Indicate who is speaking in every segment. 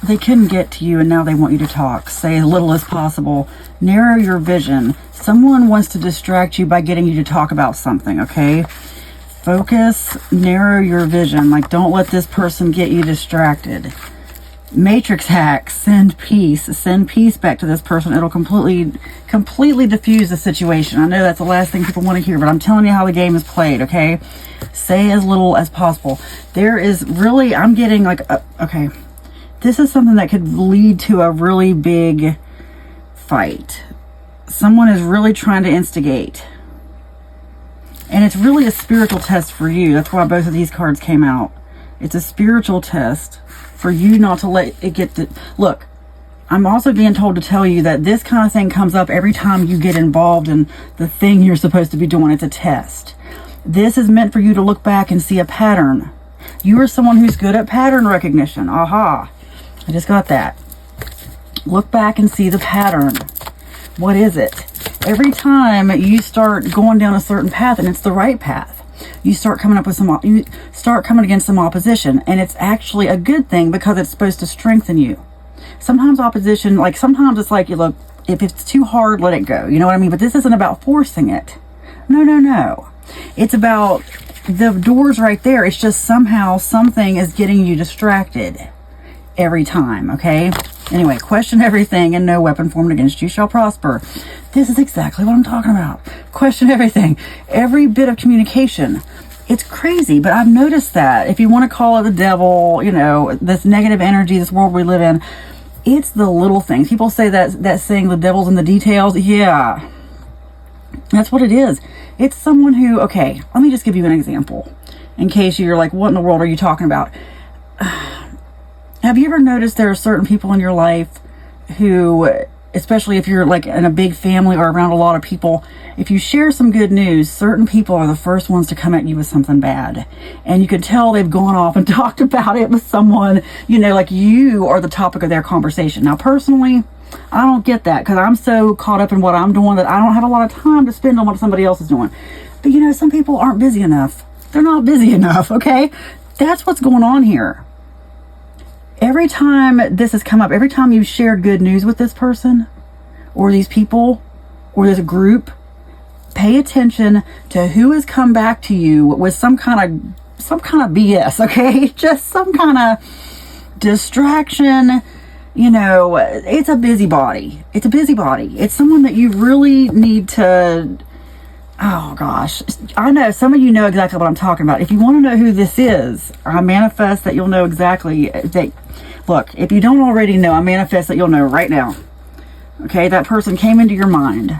Speaker 1: they couldn't get to you and now they want you to talk. Say as little as possible. Narrow your vision. Someone wants to distract you by getting you to talk about something, okay? Focus, narrow your vision. Like, don't let this person get you distracted. Matrix hack, send peace. Send peace back to this person. It'll completely diffuse the situation. I know that's the last thing people want to hear, but I'm telling you how the game is played, okay? Say as little as possible. There is really, I'm getting like, okay, this is something that could lead to a really big fight. Someone is really trying to instigate. And it's really a spiritual test for you. That's why both of these cards came out. It's a spiritual test for you not to let it get to... Look, I'm also being told to tell you that this kind of thing comes up every time you get involved in the thing you're supposed to be doing. It's a test. This is meant for you to look back and see a pattern. You are someone who's good at pattern recognition. Aha. I just got that. Look back and see the pattern. What is it? Every time you start going down a certain path, and it's the right path, you start coming against some opposition, and it's actually a good thing because it's supposed to strengthen you. Sometimes opposition, like sometimes it's like, look, if it's too hard, let it go. You know what I mean? But this isn't about forcing it. No. It's about the doors right there. It's just somehow something is getting you distracted every time, okay? Anyway, question everything, and no weapon formed against you shall prosper. This is exactly what I'm talking about. Question everything. Every bit of communication. It's crazy, but I've noticed that. If you want to call it the devil, you know, this negative energy, this world we live in, it's the little things. People say that saying, the devil's in the details. Yeah, that's what it is. It's someone who, okay, let me just give you an example in case you're like, what in the world are you talking about? Have you ever noticed there are certain people in your life who, especially if you're like in a big family or around a lot of people, if you share some good news, certain people are the first ones to come at you with something bad. And you can tell they've gone off and talked about it with someone, you know, like you are the topic of their conversation. Now, personally, I don't get that because I'm so caught up in what I'm doing that I don't have a lot of time to spend on what somebody else is doing. But, you know, some people aren't busy enough. They're not busy enough, okay? That's what's going on here. Every time this has come up, every time you've shared good news with this person or these people or this group, pay attention to who has come back to you with some kind of BS, okay? Just some kind of distraction. You know, it's a busybody. It's a busybody. It's someone that you really need to... Oh gosh, I know some of you know exactly what I'm talking about. If you want to know who this is, I manifest that you'll know exactly that. Look, if you don't already know, I manifest that you'll know right now. Okay, that person came into your mind.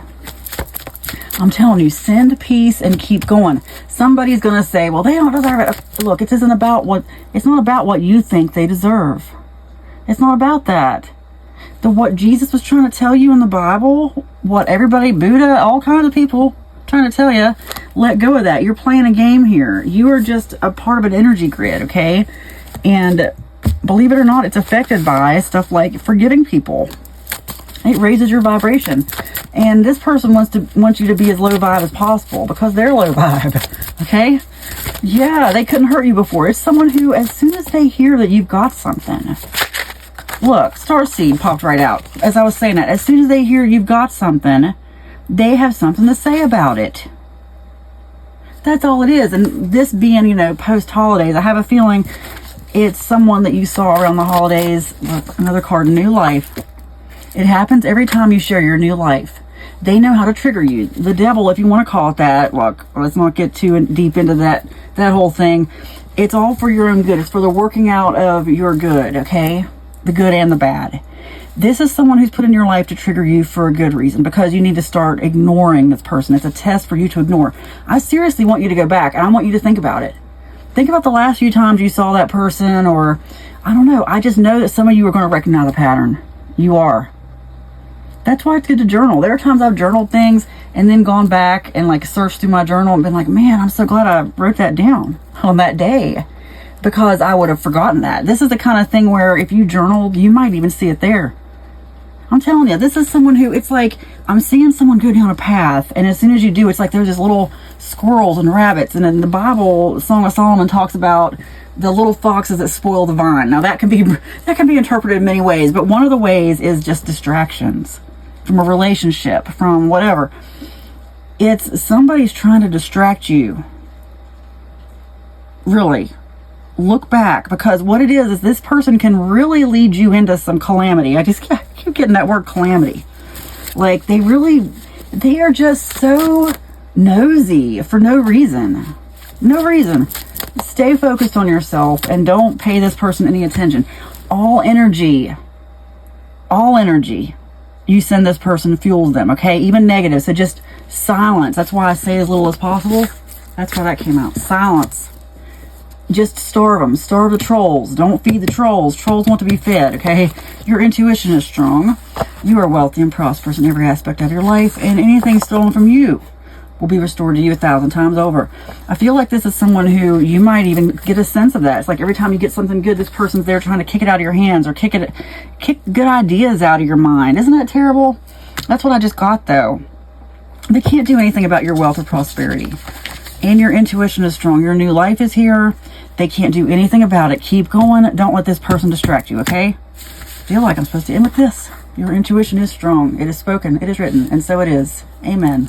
Speaker 1: I'm telling you, send peace and keep going. Somebody's going to say, well, they don't deserve it. Look, it's not about what you think they deserve. It's not about that. What Jesus was trying to tell you in the Bible, what everybody, Buddha, all kinds of people trying to tell you, let go of that. You're playing a game here. You are just a part of an energy grid, okay? And believe it or not, it's affected by stuff like forgiving people. It raises your vibration. And this person wants you to be as low vibe as possible because they're low vibe, okay? Yeah, they couldn't hurt you before. It's someone who, as soon as they hear that you've got something, look, Starseed popped right out as I was saying that. As soon as they hear you've got something, they have something to say about it. That's all it is. And this being, you know, post-holidays, I have a feeling it's someone that you saw around the holidays. Look, another card, new life. It happens every time you share your new life. They know how to trigger you. The devil, if you want to call it that, look, let's not get too deep into that whole thing. It's all for your own good. It's for the working out of your good, okay? The good and the bad. This is someone who's put in your life to trigger you for a good reason, because you need to start ignoring this person. It's a test for you to ignore. I seriously want you to go back, and I want you to think about it. Think about the last few times you saw that person, or, I don't know, I just know that some of you are going to recognize a pattern. You are. That's why it's good to journal. There are times I've journaled things and then gone back and like searched through my journal and been like, man, I'm so glad I wrote that down on that day, because I would have forgotten that. This is the kind of thing where if you journal, you might even see it there. I'm telling you, this is someone who, it's like, I'm seeing someone go down a path, and as soon as you do, it's like there's this little squirrels and rabbits. And in the Bible, Song of Solomon talks about the little foxes that spoil the vine. Now that can be interpreted in many ways, but one of the ways is just distractions from a relationship, from whatever. It's somebody's trying to distract you. Really. Look back, because what it is this person can really lead you into some calamity. I just keep getting that word calamity. Like, they are just so nosy for no reason. No reason. Stay focused on yourself and don't pay this person any attention. All energy you send this person fuels them, okay? Even negative. So just silence. That's why I say as little as possible. That's why that came out. Silence. Just starve them. Starve the trolls. Don't feed the trolls. Trolls want to be fed, okay? Your intuition is strong. You are wealthy and prosperous in every aspect of your life, and anything stolen from you will be restored to you 1,000 times over. I feel like this is someone who you might even get a sense of that. It's like every time you get something good, this person's there trying to kick it out of your hands, or kick good ideas out of your mind. Isn't that terrible? That's what I just got, though. They can't do anything about your wealth or prosperity. And your intuition is strong. Your new life is here. They can't do anything about it. Keep going. Don't let this person distract you, okay? I feel like I'm supposed to end with this. Your intuition is strong. It is spoken. It is written. And so it is. Amen.